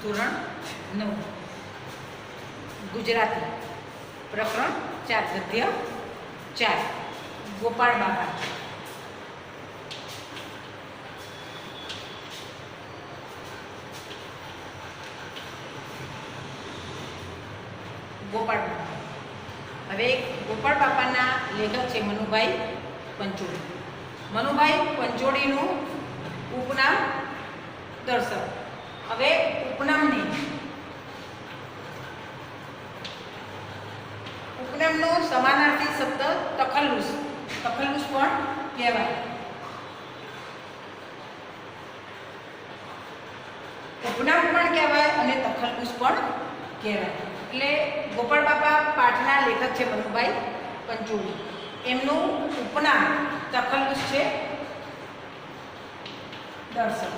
ધોરણ 9 ગુજરાતી પ્રકરણ 4 ગદ્ય 4 ગોપાળ બાપા. ગોપાળ બાપા. હવે ગોપાળ બાપાના લેખક છે મનુભાઈ પંચોળી. મનુભાઈ પંચોળીનું ઉપનામ દર્શક. હવે ઉપનામનો સમાનાર્થી શબ્દ તખલ્લુસ. તખલ્લુસ પણ કહેવાય. ઉપનામ પણ કહેવાય અને તખલ્લુસ પણ કહેવાય. એટલે ગોપાળ બાપા પાઠના લેખક છે મનુભાઈ પંચોળી. એમનું ઉપનામ તખલ્લુસ છે દર્શક.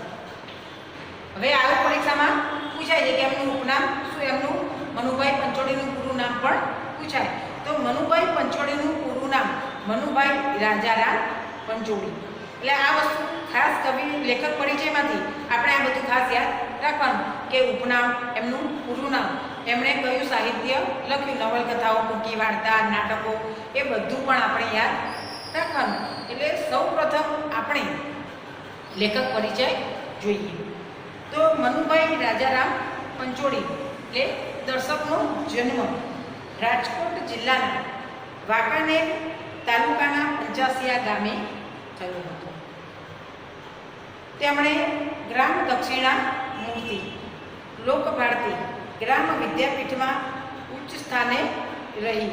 હવે આ પરીક્ષામાં પૂછાય છે કે એમનું ઉપનામ શું, એમનું મનુભાઈ પંચોળીનું પૂરું નામ પણ પૂછાય. તો મનુભાઈ પંચોળીનું પૂરું નામ મનુભાઈ રાજારામ પંચોળી. એટલે આ વસ્તુ ખાસ કવિ લેખક પરિચયમાંથી આપણે આ બધું ખાસ યાદ રાખવાનું કે ઉપનામ, એમનું પૂરું નામ, એમણે કયું સાહિત્ય લખ્યું, નવલકથાઓ, ટૂંકી વાર્તા, નાટકો, એ બધું પણ આપણે યાદ રાખવાનું. એટલે સૌ પ્રથમ આપણે લેખક પરિચય જોઈએ. તો મનુભાઈ રાજારામ પંચોળી એટલે દર્શકનો જન્મ રાજકોટ જિલ્લાના વાંકાનેર તાલુકાના પંચાસિયા ગામે થયો હતો. તેમણે ગ્રામ દક્ષિણા મૂર્તિ, લોકભારતી, ગ્રામ વિદ્યાપીઠમાં ઉચ્ચ સ્થાને રહી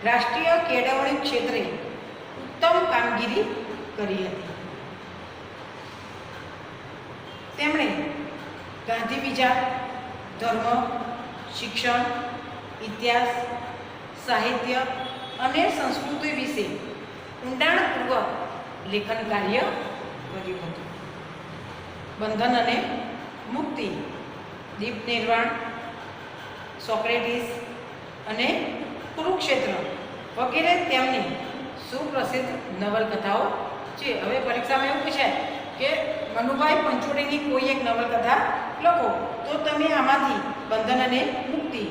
રાષ્ટ્રીય કેળવણી ક્ષેત્રે ઉત્તમ કામગીરી કરી હતી. તેમણે ગાંધી વિચાર, ધર્મ, શિક્ષણ, ઇતિહાસ, સાહિત્ય અને સંસ્કૃતિ વિશે ઊંડાણપૂર્વક લેખન કાર્ય કર્યું હતું. બંધન અને મુક્તિ, દીપ નિર્વાણ, સોક્રેટિસ અને કુરુક્ષેત્ર વગેરે તેમની સુપ્રસિદ્ધ નવલકથાઓ છે. હવે પરીક્ષામાં એવું પૂછાય કે મનુભાઈ પંચોળીની કોઈ એક નવલકથા લખો, તો તમે આમાંથી બંધન અને મુક્તિ,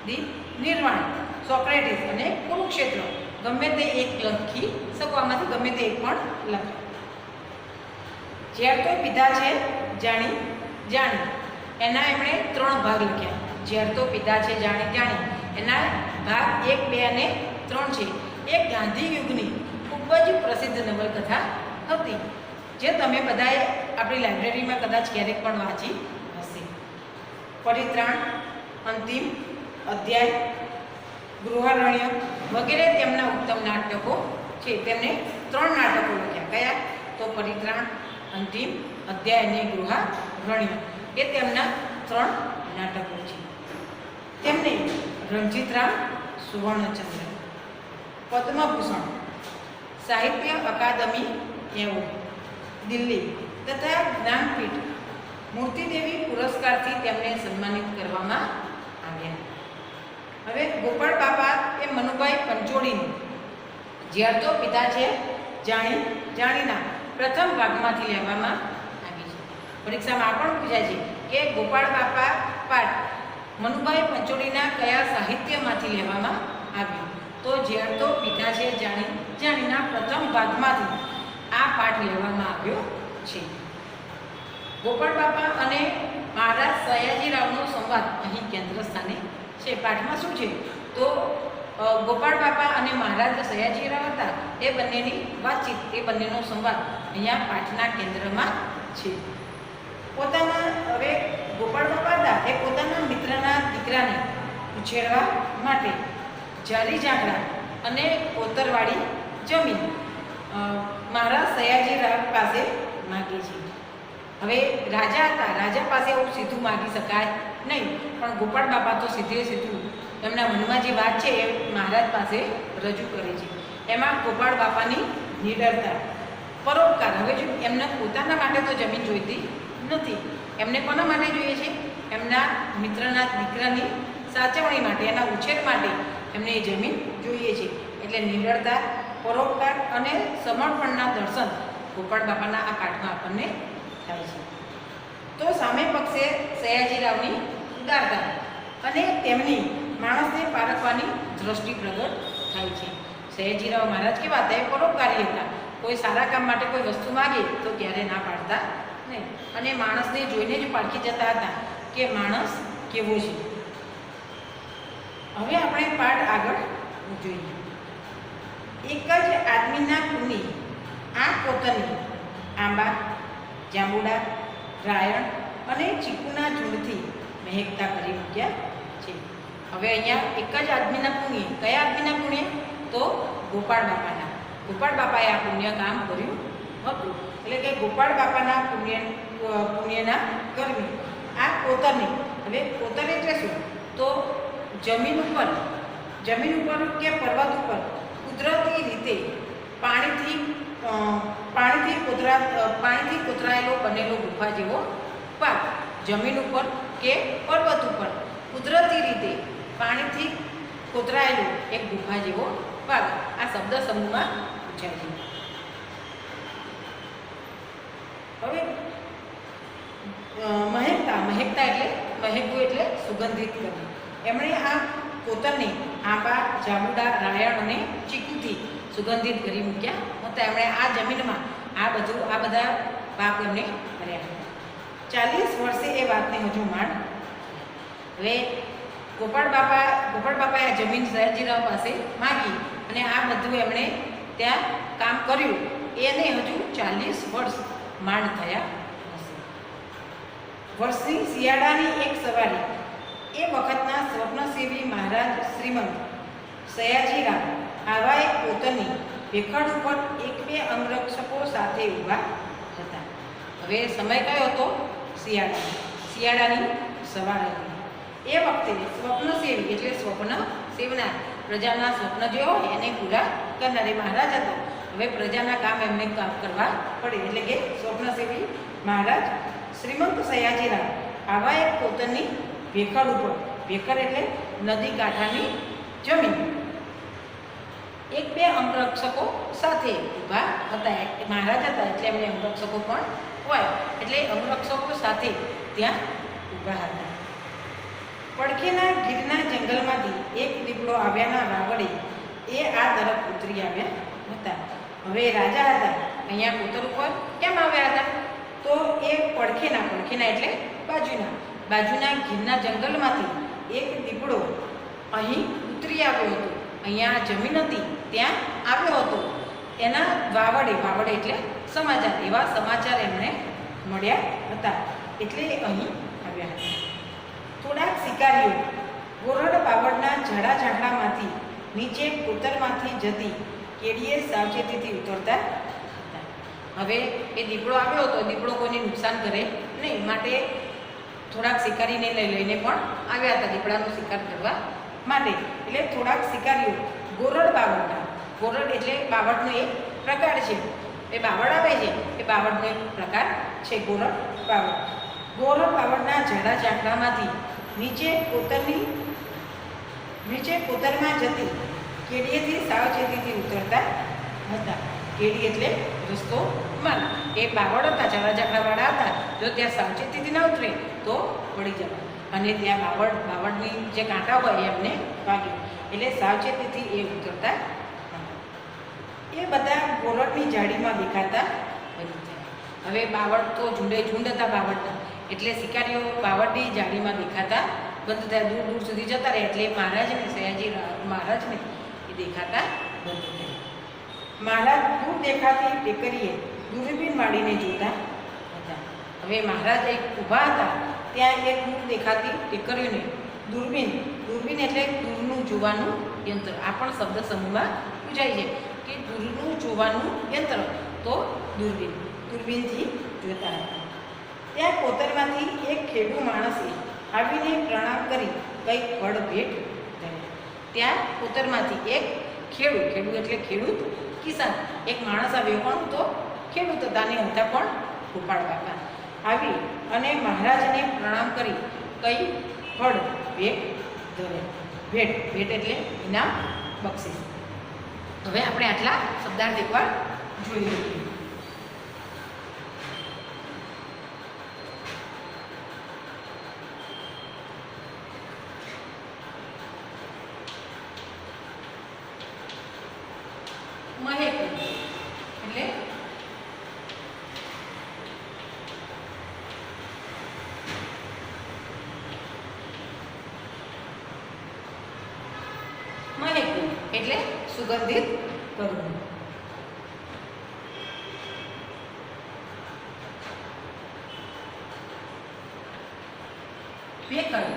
દીપ નિર્વાણ, સોક્રેટિસ અને કુરુક્ષેત્ર ગમે તે એક લખી શકો. આમાંથી ગમે તે એક પણ લખો. ઝેર તો પીધા છે જાણી જાણી, એના એમણે 3 ભાગ લખ્યા. ઝેર તો પીધા છે જાણી જાણી, એના ભાગ 1, 2 અને 3 છે. એ ગાંધી યુગની ખૂબ જ પ્રસિદ્ધ નવલકથા હતી, જે તમે બધાએ આપણી લાઇબ્રેરીમાં કદાચ ક્યારેક પણ વાંચી હશે. પરિત્રાણ, અંતિમ અધ્યાય, ગૃહારણ્ય વગેરે તેમના ઉત્તમ નાટકો છે. તેમને 3 નાટકો લખ્યા. કયા? તો પરિત્રાણ, અંતિમ અધ્યાય અને ગૃહારણ્ય. એ તેમના 3 નાટકો છે. તેમને રણજીતરામ સુવર્ણચંદ્ર, પદ્મભૂષણ, સાહિત્ય અકાદમી એવોર્ડ દિલ્હી તથા જ્ઞાનપીઠ મૂર્તિદેવી પુરસ્કારથી તેમને સન્માનિત કરવામાં આવ્યા. હવે ગોપાળ બાપા એ મનુભાઈ પંચોળીનું ઝેર તો પીધા છે જાણી જાણીના પ્રથમ ભાગમાંથી લેવામાં આવી છે. પરીક્ષામાં પણ પૂછાય છે કે ગોપાળ બાપા પાઠ મનુભાઈ પંચોળીના કયા સાહિત્યમાંથી લેવામાં આવ્યું? તો ઝેર તો પીધા છે જાણી જાણીના પ્રથમ ભાગમાંથી આ પાઠ લેવામાં આવ્યો છે. ગોપાળ બાપા અને મહારાજ સયાજીરાવનો સંવાદ અહીં કેન્દ્ર સ્થાને છે. પાઠમાં શું છે? તો ગોપાળ બાપા અને મહારાજ સયાજીરાવ હતા, એ બંનેની વાતચીત, એ બંનેનો સંવાદ અહીંયા પાઠના કેન્દ્રમાં છે. હવે ગોપાળ બાપા હતા એ પોતાના મિત્રના દીકરાને ઉછેરવા માટે જારી જાંગડા અને કોતરવાળી જમીન મહારાજ સયાજીરાવ પાસે માગે છે. હવે રાજા હતા, રાજા પાસે આવું સીધું માગી શકાય નહીં, પણ ગોપાળ બાપા તો સીધું એમના મનમાં જે વાત છે એ મહારાજ પાસે રજૂ કરે છે. એમાં ગોપાળ બાપાની નિડરતા, પરોપકાર. હવે જો એમને પોતાના માટે તો જમીન જોઈતી નથી, એમને કોના માટે જોઈએ છે? એમના મિત્રના દીકરાની સાચવણી માટે, એના ઉછેર માટે એમને એ જમીન જોઈએ છે. એટલે નિડરતા, પરોપકાર અને સમર્પણના દર્શન ગોપાળ બાપાના આ પાઠમાં આપણને થાય છે. તો સામે પક્ષે સયાજીરાવની ઉદારતા અને તેમની માણસને પારખવાની દ્રષ્ટિ પ્રગટ થાય છે. સયાજીરાવ મહારાજ કેવા હતા? એ પરોપકારી હતા. કોઈ સારા કામ માટે કોઈ વસ્તુ માગે તો ત્યારે ના પાડતા નહીં, અને માણસને જોઈને જ પારખી જતા હતા કે માણસ કેવો છે. હવે આપણે પાઠ આગળ જોઈએ. એક જ આદમીના કુની આ કોતરની આંબા, જાંબુડા, રાયણ અને ચીકુના ઝૂંડથી મહેકતા કરી મૂક્યા છે. હવે અહીંયા એક જ આદમીના પુણ્ય, કયા આદમીના પુણ્ય? તો ગોપાળ બાપાના. ગોપાળ બાપાએ આ પુણ્ય કામ કર્યું હતું. એટલે કે ગોપાળ બાપાના પુણ્યના કર્મે આ કોતરની, હવે કોતર એટલે શું? તો જમીન ઉપર કે પર્વત ઉપર કુદરતી રીતે પાણીથી કોતરાયેલો બનેલો ગુફા જેવો પાક. જમીન ઉપર કે પર્વત ઉપર કુદરતી રીતે પાણીથી કોતરાયેલો એક ગુફા જેવો પાક. આ શબ્દ સમૂહમાં પૂછાય છે. હવે મહેકતા એટલે સુગંધિત કરવી. એમણે આ કોતરને આંબા, જાંબુડા, રાયણ અને ચીકુથી સુગંધિત કરી મૂક્યા હતા. એમણે આ જમીનમાં આ બધા પાક એમણે કર્યા. 40 વર્ષે એ વાતને હજુ માંડ. હવે ગોપાળ બાપાએ આ જમીન સયાજીરાવ પાસે માગી અને આ બધું એમણે ત્યાં કામ કર્યું. એને હજુ 40 વર્ષ માંડ થયા હશે. વર્ષની શિયાળાની એક સવારે એ વખતના સ્વપ્નસેવી મહારાજ શ્રીમંત સયાજીરાવ આવા એક કોતરની ભેખડ ઉપર 1-2 અંગરક્ષકો સાથે ઊભા હતા. હવે સમય કયો હતો? શિયાળાની સવાર હતી. એ વખતે સ્વપ્નસેવી એટલે સ્વપ્ન સેવનાર, પ્રજાના સ્વપ્ન જે હોય એને પૂરા કરનાર મહારાજ હતા. હવે પ્રજાના કામ એમને કરવા પડે, એટલે કે સ્વપ્નસેવી મહારાજ શ્રીમંત સયાજીરાવ આવા એક કોતરની ભેખડ ઉપર, ભેખડ એટલે નદી કાંઠાની જમીન, 1-2 અંગરક્ષકો સાથે ઊભા હતા. મહારાજ હતા એટલે એમને અંગરક્ષકો પણ હોય, એટલે અંગરક્ષકો સાથે ત્યાં ઊભા હતા. પડખેના ગીરના જંગલમાંથી એક દીપડો આવ્યાના વાવડે એ આ તરફ ઉતરી આવ્યા હતા. હવે રાજા હતા, અહીંયા કોતર ઉપર કેમ આવ્યા હતા? તો એ પડખેના એટલે બાજુના ગીરના જંગલમાંથી એક દીપડો અહીં ઉતરી આવ્યો હતો. અહીંયા જમીન હતી ત્યાં આવ્યો હતો. એના વાવડે એટલે સમાચાર, એવા સમાચાર એમને મળ્યા હતા એટલે અહીં આવ્યા હતા. થોડાક શિકારીઓ ગોરડ બાવળના ઝાડામાંથી નીચે કોતરમાંથી જતી કેડીએ સાવચેતીથી ઉતરતા હતા. હવે એ દીપડો આવ્યો હતો, દીપડો કોઈને નુકસાન કરે નહીં માટે થોડાક શિકારીને લઈને પણ આવ્યા હતા દીપડાનો શિકાર કરવા માટે. એટલે થોડાક શિકારીઓ ગોરડ એટલે બાવળનો એક પ્રકાર છે. એ બાવળ આવે છે, એ બાવળનો એક પ્રકાર છે ગોરડ બાવળના ઝાડામાંથી નીચે કોતરમાં જતી કેડીએથી સાવચેતીથી ઉતરતા હતા. કેડી એટલે રસ્તો માર્ગ. એ બાવળ હતા, ઝાડાવાળા હતા. જો ત્યાં સાવચેતીથી ના ઉતરે તો પડી જવા, અને ત્યાં બાવળની જે કાંટા હોય એમને વાગ્યું, એટલે સાવચેતીથી એ ઉતરતા હતા. એ બધા ગોરડની જાળીમાં દેખાતા બની જાય. હવે બાવળ તો ઝુંડ હતા બાવળના, એટલે શિકારીઓ બાવળની જાળીમાં દેખાતા બંધ થયા. દૂર સુધી જતા રહે એટલે મહારાજને એ દેખાતા બંધ થયા. મહારાજ દૂર દેખાતી ટેકરીએ દૂરબીન વાળીને જોતા હતા. હવે મહારાજ એક ઊભા હતા, ત્યાં એક દૂર દેખાતી ટેકરીઓને દૂરબીન એટલે દૂરનું જોવાનું યંત્ર. આ પણ શબ્દ સમૂહમાં પૂછાય છે કે દૂરનું જોવાનું યંત્ર, તો દૂરબીનથી જોતા હતા. ત્યાં કોતરમાંથી એક ખેડૂ માણસે આવીને પ્રણામ કરી કંઈક ફળ ભેટ ધર્યા. ત્યાં કોતરમાંથી એક ખેડૂ એટલે ખેડૂત કિસાન એક માણસ આવ્યો, પણ તો ખેડૂત હતા અને હતા પણ ગોપાળ બાપા. આવી અને મહારાજને પ્રણામ કરી કંઈ ફળ ભેટ ધર્યા. ભેટ એટલે ઇનામ, બક્ષિસ. હવે આપણે આટલા શબ્દાર્થ એકવાર જોઈ લઈએ. મહેકું એટલે મહેકું એટલે સુગંધિત કરવું. ભેખડ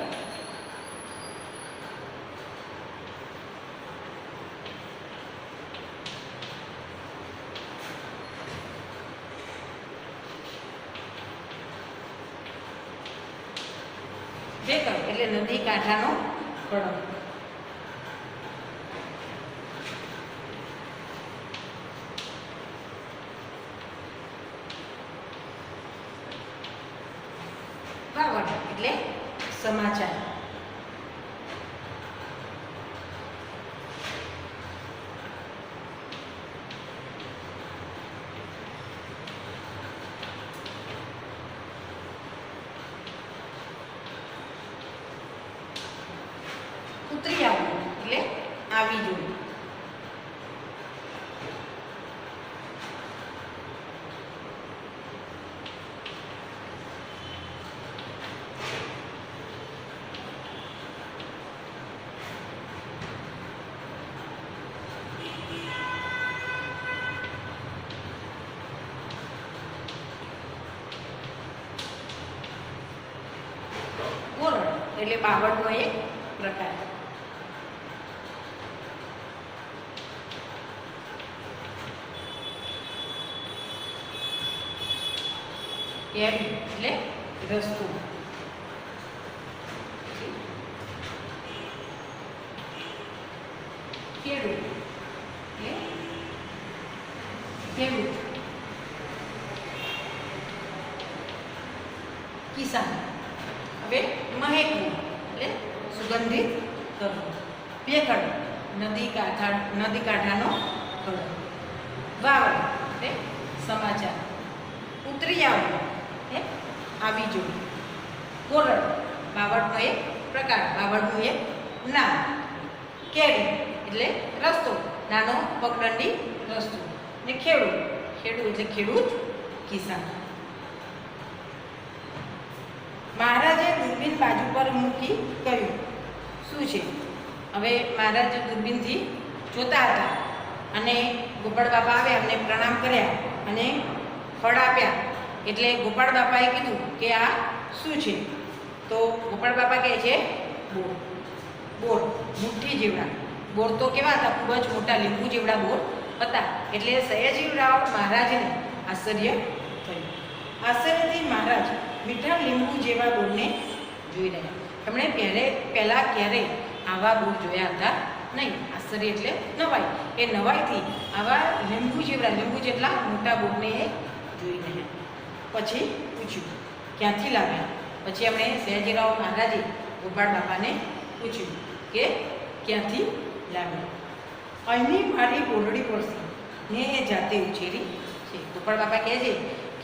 એટલે નદી કાંઠાનો ખડક. વાવડ એટલે સમાચાર. ઉતરી આવવું એટલે આવી જવું. ગોરડ એટલે બાવળનો એક પ્રકાર. કેરી એટલે રસ્તો. ખેડૂત એટલે ખેડૂત. કિસાન. હવે મહેકવું એટલે સુગંધિત કરવું. ભેખડ નદી કાંઠાનો ખડક. વાવડ એટલે સમાચાર. ઉતરી આવવું આવી જવું. ગોરડ બાવળનો એક પ્રકાર, બાવળનું એક નામ. કેરી એટલે રસ્તો, નાનો પગદંડી રસ્તો. ને ખેડૂત એટલે ખેડૂત કિસાન. મહારાજે દૂરબીન બાજુ પર મૂકી કહ્યું શું છે? હવે મહારાજ દૂરબીનથી જોતા હતા અને ગોપાળ બાપા આવ્યા, એમને પ્રણામ કર્યા અને ફળ આપ્યા. એટલે ગોપાળ બાપાએ કીધું કે આ શું છે? તો ગોપાળ બાપા કહે છે બોર. બોર મુઠ્ઠી જેવડા. બોર તો કેવા હતા? ખૂબ જ મોટા લીંબુ જેવડા બોર હતા. એટલે સયાજીરાવ મહારાજને આશ્ચર્ય થયું. આશ્ચર્યથી મહારાજ મીઠા લીંબુ જેવા બોરને જોઈ રહ્યા. એમણે પહેલાં ક્યારેય આવા બોર જોયા હતા નહીં. આશ્ચર્ય એટલે નવાઈ. એ નવાઈથી આવા લીંબુ જેટલા મોટા બોરને એ જોઈ રહ્યા. પછી પૂછ્યું ક્યાંથી લાવ્યા? પછી એમણે સયાજીરાવ મહારાજે ગોપાળ બાપાને પૂછ્યું કે ક્યાંથી લાવ્યા? અહીંની મારી બોરડી પડશે ને એ જાતે ઉછેરી છે. ગોપાળ બાપા કહે છે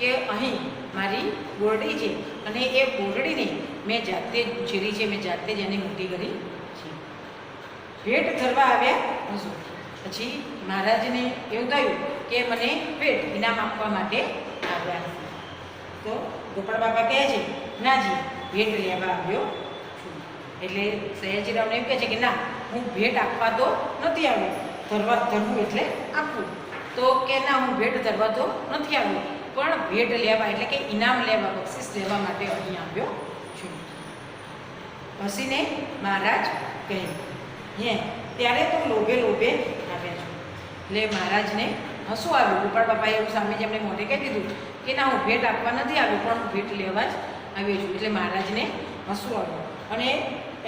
કે અહીં મારી બોરડી છે અને એ બોરડીને મેં જાતે જ ઉછેરી છે, મેં જાતે જ એને મોટી કરી છે. ભેટ ધરવા આવ્યા હશો. પછી મહારાજને એવું થયું કે મને ભેટ ઇનામ આપવા માટે આવ્યા હશે. તો ગોપાળ બાપા કહે છે નાજી ભેટ લેવા આવ્યો છું. એટલે સયાજીરાવને એમ કહે છે કે ના, હું ભેટ આપવા તો નથી આવ્યો, ધરવું એટલે આપવું. તો કે ના, હું ભેટ ધરવા તો નથી આવ્યો, પણ ભેટ લેવા એટલે કે ઇનામ લેવા, બક્ષિસ લેવા માટે અહીં આવ્યો છું. હસીને મહારાજ કહે હે ત્યારે તો લોભે આવ્યા છું. એટલે મહારાજને હસવું આવ્યું. ગોપાળ બાપાએ એવું સામે જ એમને મોઢે કહી દીધું કે ના, હું ભેટ આપવા નથી આવ્યો, પણ હું ભેટ લેવા જ આવ્યો છું. એટલે મહારાજને હસવું આવ્યું અને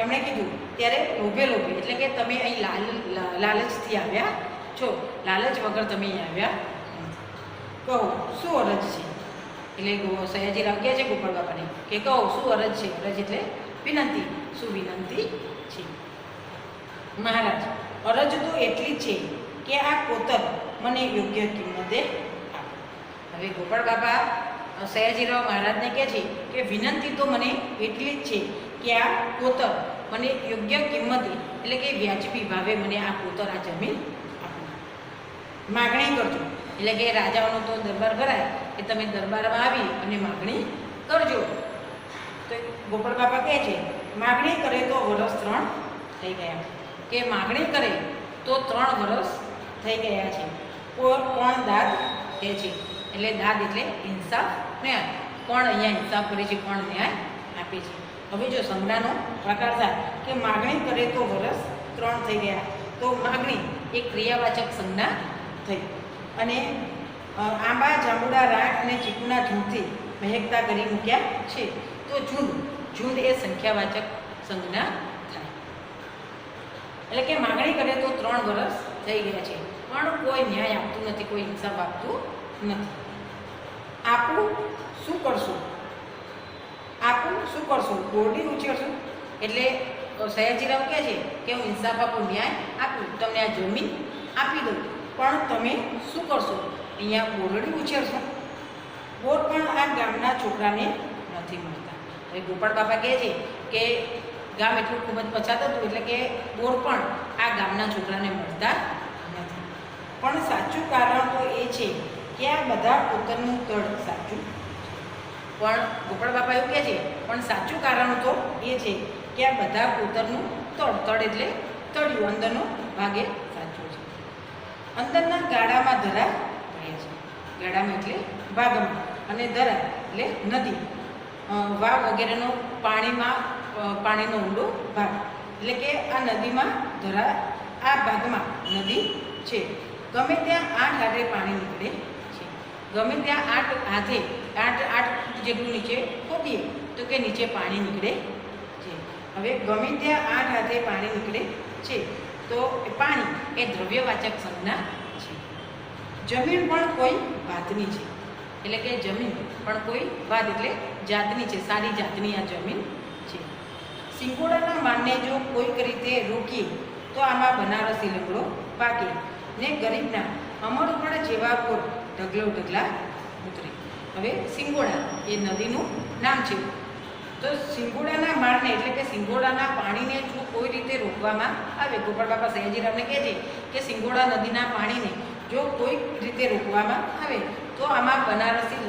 એમણે કીધું ત્યારે લોભે એટલે કે તમે અહીં લાલચથી આવ્યા છો, લાલચ વગર તમે અહીં આવ્યા કહો શું અરજ છે? એટલે સયાજીરાવ કહે છે ગોપાળ બાપાને કે કહો શું અરજ છે? અરજ એટલે વિનંતી. શું વિનંતી છે? મહારાજ અરજ તો એટલી જ છે કે આ કોતર મને યોગ્ય કિંમતે આપો. હવે ગોપાળ બાપા સયાજીરાવ મહારાજને કહે છે કે વિનંતી તો મને એટલી જ છે કે આ કોતર મને યોગ્ય કિંમતે એટલે કે વ્યાજબી ભાવે મને આ કોતર, આ જમીન આપો. માગણી કરજો, એટલે કે રાજાઓનો તો દરબાર ભરાય કે તમે દરબારમાં આવી અને માગણી કરજો. તો ગોપાળ બાપા કહે છે માગણી કરે તો વરસ 3 થઈ ગયા, કે માગણી કરે તો 3 વરસ થઈ ગયા છે. કોણ દાદ કહે છે, એટલે દાદ એટલે ઇન્સાફ ન્યાય. કોણ અહીંયા ઇન્સાફ કરે છે, કોણ ન્યાય આપે છે. હવે જો સંજ્ઞાનો પ્રકાર થાય કે માગણી કરે તો વરસ 3 થઈ ગયા, તો માગણી એક ક્રિયાવાચક સંજ્ઞા થઈ. અને આંબા જાંબુડા રાખ અને ચીકુના ઝૂંડથી મહેકતા કરી મૂક્યા છે, તો ઝૂંડ એ સંખ્યાવાચક સંજ્ઞા થાય. એટલે કે માગણી કરે તો 3 વર્ષ થઈ ગયા છે, પણ કોઈ ન્યાય આપતું નથી, કોઈ ઇન્સાફ આપતું નથી. આપું શું કરશું, આપું શું કરશું, બોરડી ઉછેરશું. એટલે સયાજીરાવ કહે છે કે હું ઇન્સાફ આપું, ન્યાય આપું, તમને આ જમીન આપી દઉં, પણ તમે શું કરશો, અહીંયા બોરડી ઉછેરશો. બોર પણ આ ગામના છોકરાને નથી મળતા. હવે ગોપાળ બાપા કહે છે કે ગામ એટલું ખૂબ જ પછાત હતું, એટલે કે બોર પણ આ ગામના છોકરાને મળતા નથી. પણ સાચું કારણ તો એ છે કે આ બધા ઉત્તરનું તળ સાચું. પણ ગોપાળ બાપા એવું કહે છે પણ સાચું કારણ તો એ છે કે આ બધા ઉત્તરનું તળ એટલે તળિયું, અંદરનો ભાગે સાચું છે. અંદરના ગાડામાં ધરા રહે છે, ગાડામાં એટલે ભાગમાં, અને ધરા એટલે નદી, વાવ વગેરેનો પાણીનો ઊંડો ભાગ. એટલે કે આ નદીમાં ધરા, આ ભાગમાં નદી છે. ગમે ત્યાં 8 હાથે પાણી નીકળે છે. ગમે ત્યાં 8 હાથે 8 જેટલું નીચે ખોદીએ તો કે નીચે પાણી નીકળે છે. હવે ગમે ત્યાં 8 હાથે પાણી નીકળે છે, તો પાણી એ દ્રવ્યવાચક સંજ્ઞા છે. જમીન પણ કોઈ વાતની છે, એટલે કે જમીન પણ કોઈ વાત એટલે જાતની છે, સારી જાતની આ જમીન છે. સિંગોડાના માનને જો કોઈક રીતે રોકીએ તો આમાં બનારસી લંગડો પાકે, ને ગરીબના અમરફળ જેવા કોર ઢગલા ઉતરે. હવે સિંગોડા એ નદીનું નામ છે, તો સિંગોડાના માળને એટલે કે સિંગોડાના પાણીને જો કોઈ રીતે રોકવામાં આવે, ગોપાળ બાપા સયાજીરાવને કહે છે કે સિંગોડા નદીના પાણીને જો કોઈક રીતે રોકવામાં આવે તો આમાં બનારસી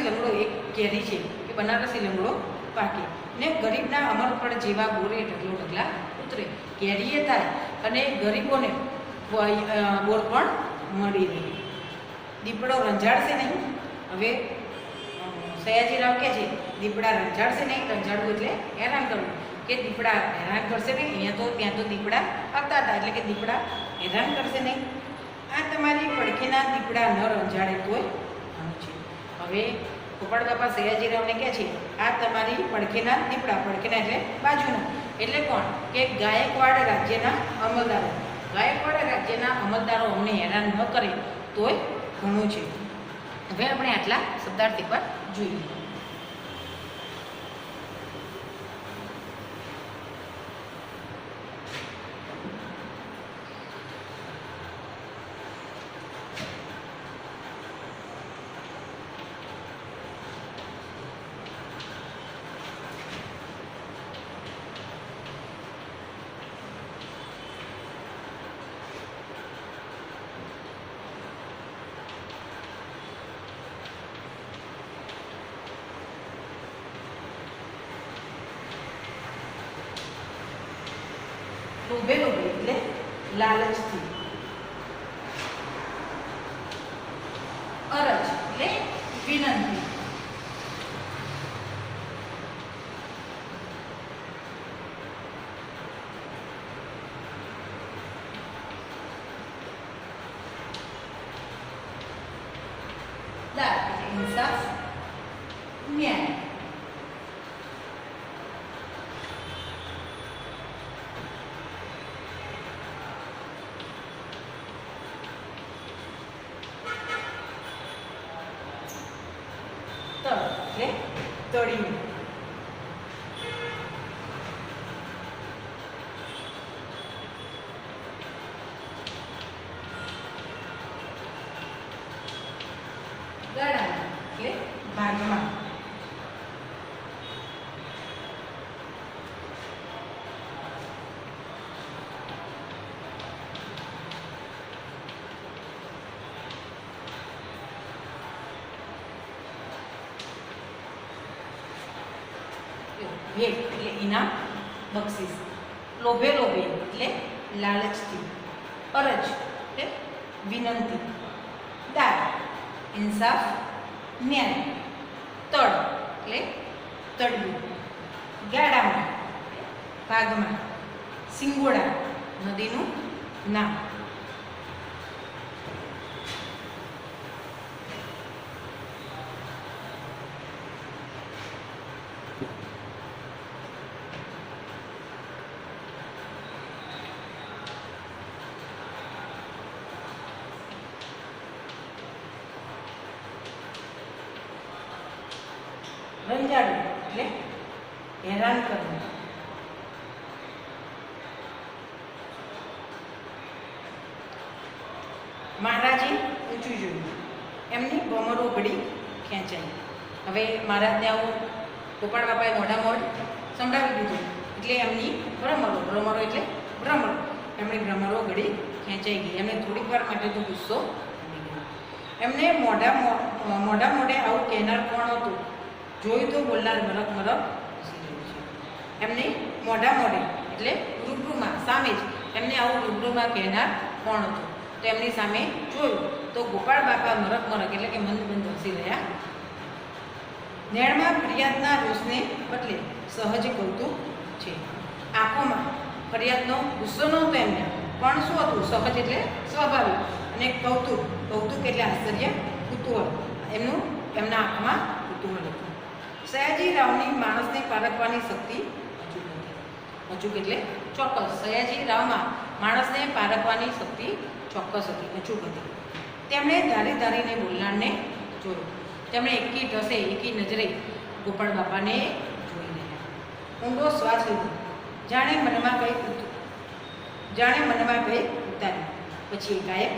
લંગડો એક કેરી છે કે બનારસી લંગડો પાકે, ને ગરીબના અમરફળ જેવા બોરે ઢગલા ઉતરે. કેરીએ થાય અને ગરીબોને બોર પણ મળી રહે. દીપડો રંજાડશે નહીં. હવે સયાજીરાવ કહે છે દીપડા રંજાડશે નહીં. રંજાડવું એટલે હેરાન કરવું, કે દીપડા હેરાન કરશે નહીં. ત્યાં તો દીપડા આવતા હતા, એટલે કે દીપડા હેરાન કરશે નહીં. આ તમારી પડખેના દીપડા ન રંજાડે તોય ઘણું છે. હવે ગોપાળ બાપા સયાજીરાવને કહે છે આ તમારી પડખેના દીપડા, પડખેના એટલે બાજુના, એટલે કોણ, કે ગાયકવાડ રાજ્યના અમલદારો. ગાયકવાડ રાજ્યના અમલદારો અમને હેરાન ન કરે તોય ઘણું છે. હવે આપણે આટલા શબ્દાર્થી પર જોઈએ. લોભે એટલે લાલચથી. અરજ એટલે વિનંતી. દાદ એટલે ઇન્સાફ, ન્યાય. એટલે તળિયું. ગાડા એટલે ભાગમાં. તો ભેટ એટલે ઇનામ બક્ષિસ, લોભે લોભે એટલે લાલચથી, અરજ એટલે વિનંતી, દાર ઇન્સાફ ન્યાય, તળ એટલે તળિયું, ગાડામાં ભાગમાં, સિંગોડા નદીનું નામ. રંજાડું એટલે હેરાન કરવું. મહારાજે ઊંચું જોયું, એમની ભમરો ઘડી ખેંચાઈ. હવે મહારાજને આવું ગોપાળ બાપાએ મોઢામાં સંભળાવી દીધું એટલે એમની ભ્રમરો એટલે ભ્રમર, એમની ભ્રમરો ઘડી ખેંચાઈ ગઈ. એમને થોડીક વાર માટે તો ગુસ્સો આવી ગયો. એમને મોઢા મોઢે આવું કહેનાર કોણ હતું? જોયું તો બોલનાર મરક હસી રહ્યું છે. એમને મોઢા મોઢે એટલે રૂબરૂમાં સામે જ એમને આવું રૂબરૂમાં કહેનાર કોણ હતું? તો એમની સામે જોયું તો ગોપાળ બાપા મરક એટલે કે મંદ મંદ હસી રહ્યા. નેણમાં ફરિયાદના રોષને બદલે સહજ કૌતુક છે. આંખોમાં ફરિયાદનો ગુસ્સો નહોતો એમને, પણ શું હતું? સહજ એટલે સ્વાભાવિક, અને કૌતુક એટલે આશ્ચર્ય, કુતૂહલ. એમના આંખમાં કુતૂહલ હતું. સયાજીરાવની માણસને પારખવાની શક્તિ અચૂક હતી. અચૂક એટલે ચોક્કસ. સયાજીરાવમાં માણસને પારખવાની શક્તિ ચોક્કસ હતી, અચૂક હતી. તેમણે ધારીને બોલનારને જોયું. તેમણે એકી ટસે એકી નજરે ગોપાળ બાપાને જોઈ રહ્યા. ઊંડો શ્વાસ લીધો, જાણે મનમાં કંઈ ઉતાર્યું. પછી એકાએક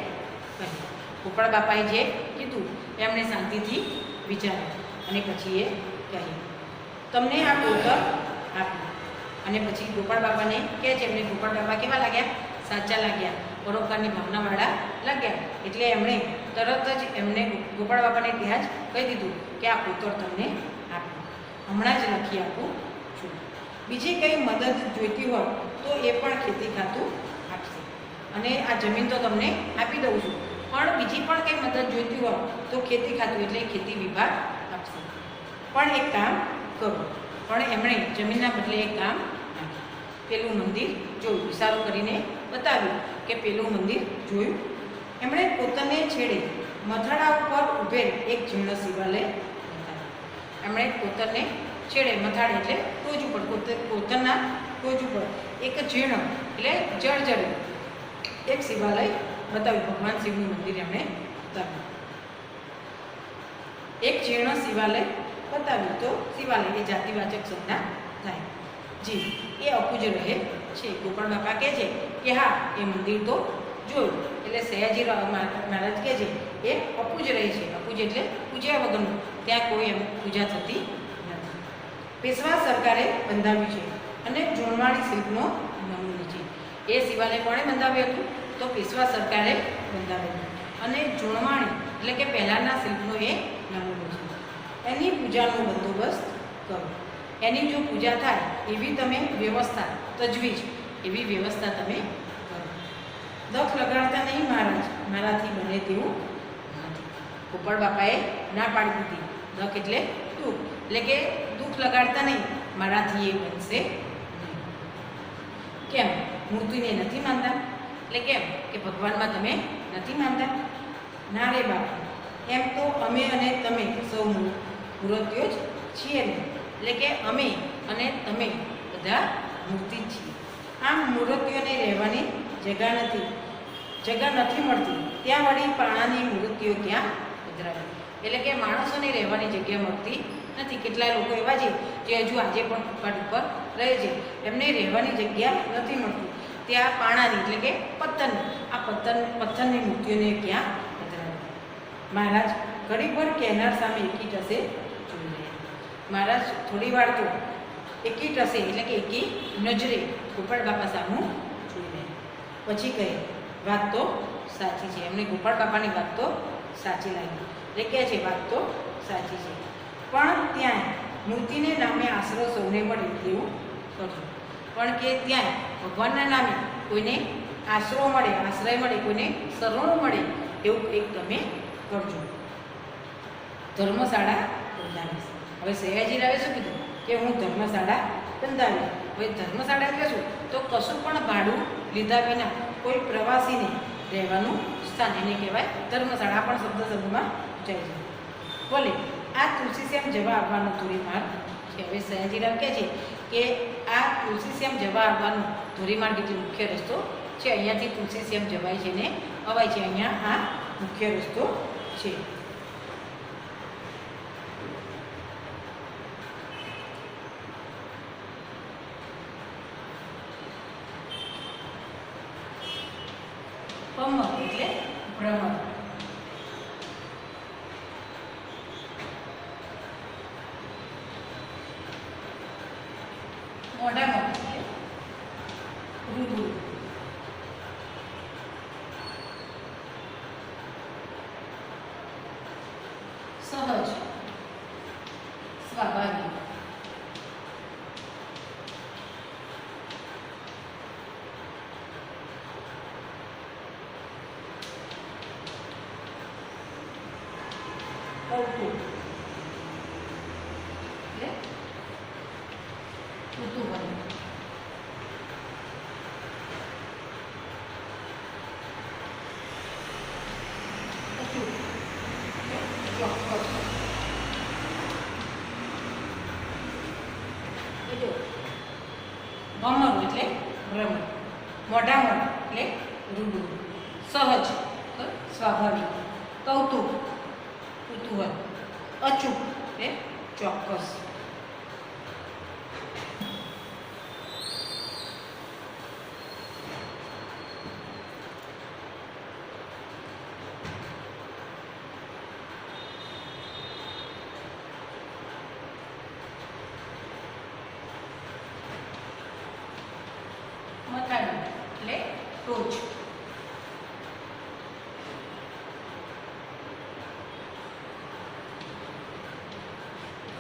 કહ્યું. ગોપાળ બાપાએ જે કીધું એમણે શાંતિથી વિચાર્યું અને પછી એ કહ્યું, તમને આ કોતર આપ્યું. અને પછી ગોપાળ બાપાને કહે છે, એમને ગોપાળ બાપા કેવા લાગ્યા? સાચા લાગ્યા, પરોપકારની ભાવનાવાળા લાગ્યા. એટલે એમણે તરત જ એમને ગોપાળ બાપાને ત્યાં જ કહી દીધું કે આ કોતર તમને આપ્યું, હમણાં જ લખી આપું છું. બીજી કંઈ મદદ જોઈતી હોય તો એ પણ ખેતી ખાતું આપશે, અને આ જમીન તો તમને આપી દઉં છું, પણ બીજી પણ કંઈ મદદ જોઈતી હોય તો ખેતી ખાતું એટલે ખેતી વિભાગ આપશે. પણ એક કામ કરો. પણ એમણે જમીનના બદલે એક કામ આપ્યું. પેલું મંદિર જોયું, ઇશારો કરીને બતાવ્યું કે પેલું મંદિર જોયું. એમણે કોતરને છેડે મથાળા ઉપર ઉભેલ એક જીર્ણ શિવાલય બતાવ્યું. એમણે કોતરને છેડે મથાળે એટલે ટોચ ઉપર, કોતરના ટોચ ઉપર એક જીર્ણ એટલે જળજળ એક શિવાલય બતાવ્યું. ભગવાન શિવનું મંદિર એમણે બતાવ્યું. એક જીર્ણ શિવાલય બતાવ્યું. તો શિવાલય એ જાતિવાચક સંજ્ઞા થાય. જી એ અપૂજ રહે છે. ગોપાળ બાપા કહે છે કે હા એ મંદિર તો જોયું. એટલે સયાજીરાવ મહારાજ કહે છે એ અપૂજ રહે છે. અપૂજ એટલે પૂજ્યા વગરનું, ત્યાં કોઈ એમ પૂજા થતી નથી. પેશવા સરકારે બંધાવ્યું છે અને જોણવાણી શિલ્પનો નમૂનો છે. એ શિવાલય કોણે બંધાવ્યું હતું? તો પેશવા સરકારે બંધાવ્યું. અને જોણવાણી એટલે કે પહેલાંના શિલ્પનો એ નમૂનો છે. એની પૂજાનો બંદોબસ્ત કરો. એની જો પૂજા થાય એવી તમે વ્યવસ્થા, તજવીજ એવી વ્યવસ્થા તમે કરો. દખ લગાડતા નહીં મહારાજ, મારાથી બને તેવું નથી. ગોપાળ બાપાએ ના પાડી દીધી. દખ એટલે દુઃખ, એટલે કે દુઃખ લગાડતા નહીં, મારાથી એ બનશે નહીં. કેમ? મૂર્તિને નથી માનતા? એટલે કેમ કે ભગવાનમાં તમે નથી માનતા? ના રે બાપા, એમ તો અમે અને તમે સૌ મૂર્તિઓ જ છીએ ને. એટલે કે અમે અને તમે બધા મૂર્તિ જ છીએ. આમ મૂર્તિઓને રહેવાની જગા નથી મળતી, ત્યાં વળી પાણાની મૂર્તિઓ ક્યાં પધરાવી. એટલે કે માણસોને રહેવાની જગ્યા મળતી નથી. કેટલા લોકો એવા છે જે હજુ આજે પણ ફૂટપાથ ઉપર રહે છે, એમને રહેવાની જગ્યા નથી મળતી. ત્યાં પાણાની એટલે કે પથ્થરની, આ પથ્થરની મૂર્તિઓને ક્યાં પધરાવી. મહારાજ ઘડીભર કહેનાર સામે એકી ટસે જોઈ રહ્યા. મહારાજ થોડી વાર તો એકી ટસે એટલે કે એકી નજરે ગોપાળ બાપા સામું જોઈ રહ્યા. પછી કહે, વાત તો સાચી છે. એમને ગોપાળ બાપાની વાત તો સાચી લાગી. એટલે કહે છે વાત તો સાચી છે, પણ ત્યાં મૂર્તિને નામે આશરો સૌને મળે તેવું કરજો. પણ કે ત્યાં ભગવાનના નામે કોઈને આશરો મળે, આશ્રય મળે, કોઈને શરણું મળે એવું કંઈક તમે કરજો. ધર્મશાળા બંધાવીશ. હવે સયાજીરાવે શું કીધું કે હું ધર્મશાળા બંધાવીશ. હવે ધર્મશાળા એટલે શું? તો કશું પણ ભાડું લીધા વિના કોઈ પ્રવાસીને રહેવાનું સ્થાન, એને કહેવાય ધર્મશાળા. આ પણ શબ્દમાં જાય છે. બોલે આ તુલસીશ્યામ જવા આવવાનો ધોરીમાર્ગ છે. હવે સયાજીરાવ કહે છે કે આ તુલસીશ્યામ જવા આવવાનો ધોરીમાર્ગ એટલે મુખ્ય રસ્તો છે. અહીંયાથી તુલસીશ્યામ જવાય છે ને અવાય છે. અહીંયા આ મુખ્ય રસ્તો છે. પમ્મર એટલે ભ્રમર. મોઢામાં એટલે રૂબરૂ. સહજ સ્વાભાવિક. કૌતુક એટલે કુતૂહલ. અચૂક એટલે ચોક્કસ. ભમર એટલે ભ્રમર. મોઢામણ એટલે રૂબરૂ. સહજ સ્વાભાવિક. કૌતુક કુતૂહલ. અચૂક એટલે ચોક્કસ. મથાળું એટલે ટોચ.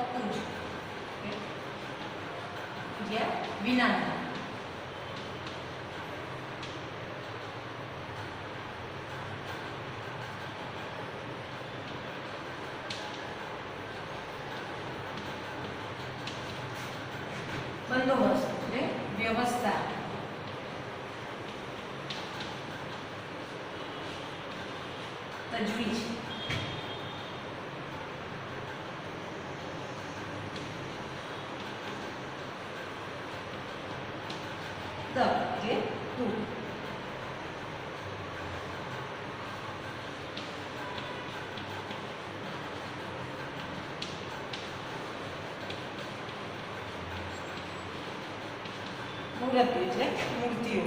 અપુંજ જ્યાં વિનાનું. બંદોબસ્ત એટલે વ્યવસ્થા. તજવીજ. દ એટલે તું. મૂર્તિ એટલે મૂર્તિઓ.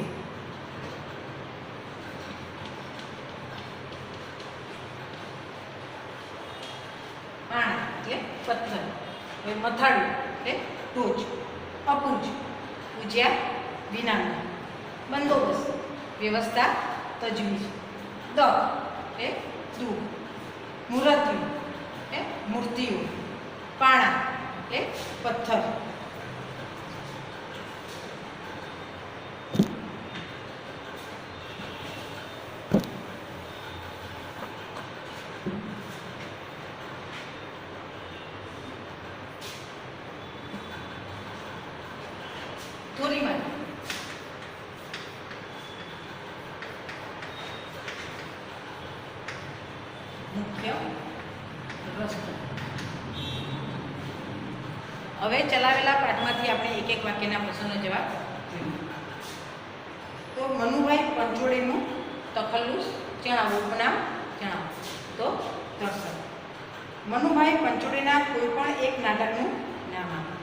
પાણા એટલે પથ્થર. હવે મથાળું એટલે ટોચ. અપુંજ પૂજ્યા વિનાનું. બંદોબસ્ત વ્યવસ્થા તજવીજ. દ એટલે દૂધ. મૂર્તિઓ એટલે મૂર્તિઓ. પાણા એટલે પથ્થર. ધોરીમાર્ગ મુખ્ય રસ્તો. હવે ચલાવેલા પાઠમાંથી આપણે એક એક વાક્યના પ્રશ્નનો જવાબ જોઈએ. તો મનુભાઈ પંચોળીનું તખલ્લુસ જણાવો. ઉપનામ જણાવો. તો દર્શક. મનુભાઈ પંચોળીના કોઈ પણ એક નાટકનું નામ આપો.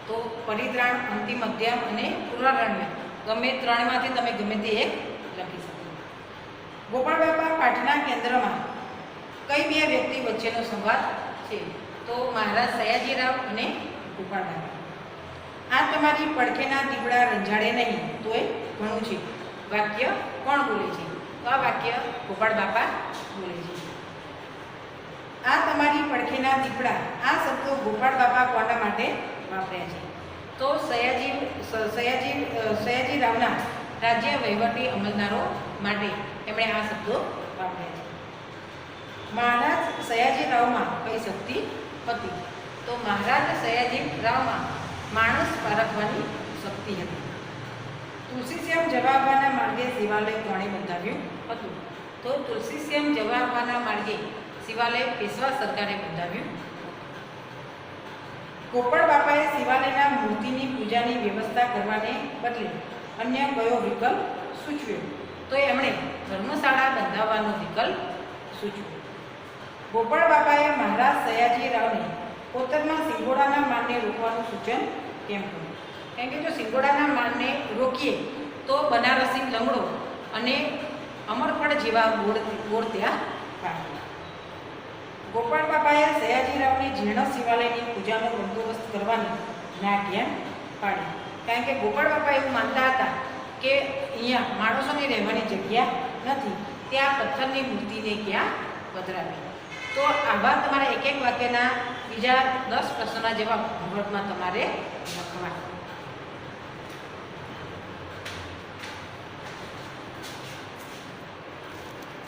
તો પરિત્રાણ, અંતિમ, મધ્યમ અને પુનરારણ્ય ગમે ત્રણમાંથી તમે ગમે તે એક લખી શકો. ગોપાળ બાપા પાઠના કેન્દ્રમાં કઈ બે વ્યક્તિ વચ્ચેનો સંવાદ છે? તો મહારાજ સયાજીરાવ અને ગોપાળ બાપા. આ તમારી પડખેના દીવડા રંજાડે નહીં તોય ઘણું છે. વાક્ય કોણ બોલે છે? તો આ વાક્ય ગોપાળ બાપા બોલે છે. આ તમારી પડખેના દીપડા આ શબ્દો ગોપાળ બાપા કોના માટે વાપર્યા છે? તો સયાજી રાવના રાજ્ય વહીવટી અમલદારો માટે એમણે આ શબ્દો વાપર્યા છે. મહારાજ સયાજી રાવમાં કઈ શક્તિ હતી? તો મહારાજ સયાજી રાવમાં માણસ પારખવાની શક્તિ હતી. તુલસીશ્યામ જવા આવવાના માર્ગે શિવાલય કોણે બંધાવ્યું હતું? તો તુલસીશ્યામ જવા આવવાના માર્ગે શિવાલય પેશવા સરકારે બંધાવ્યું. ગોપાળ બાપાએ શિવાલયના મૂર્તિની પૂજાની વ્યવસ્થા કરવાને બદલે અન્ય કયો વિકલ્પ સૂચવ્યો? તો એમણે ધર્મશાળા બંધાવવાનો વિકલ્પ સૂચવ્યો. ગોપાળ બાપાએ મહારાજ સયાજી રાવને કોતરમાં સિંગોડાના માનને રોકવાનું સૂચન કેમ કર્યું? કેમ કે જો સિંગોડાના માનને રોકીએ તો બનારસી લંગડો અને અમરફળ જેવા ગોળ ત્યાં પાડે. ગોપાળ બાપાએ સયાજી રાવને જીર્ણ શિવાલયની પૂજાનો બંદોબસ્ત કરવાની ના કેમ પાડી? કારણ કે ગોપાળ બાપા એવું માનતા હતા કે અહીંયા માણસોની રહેવાની જગ્યા નથી, ત્યાં પથ્થરની મૂર્તિને ક્યાં પધરાવી. તો આવા તમારે એક એક વાક્યના બીજા 10 પ્રશ્નોના જવાબ હોમવર્કમાં તમારે લખવા.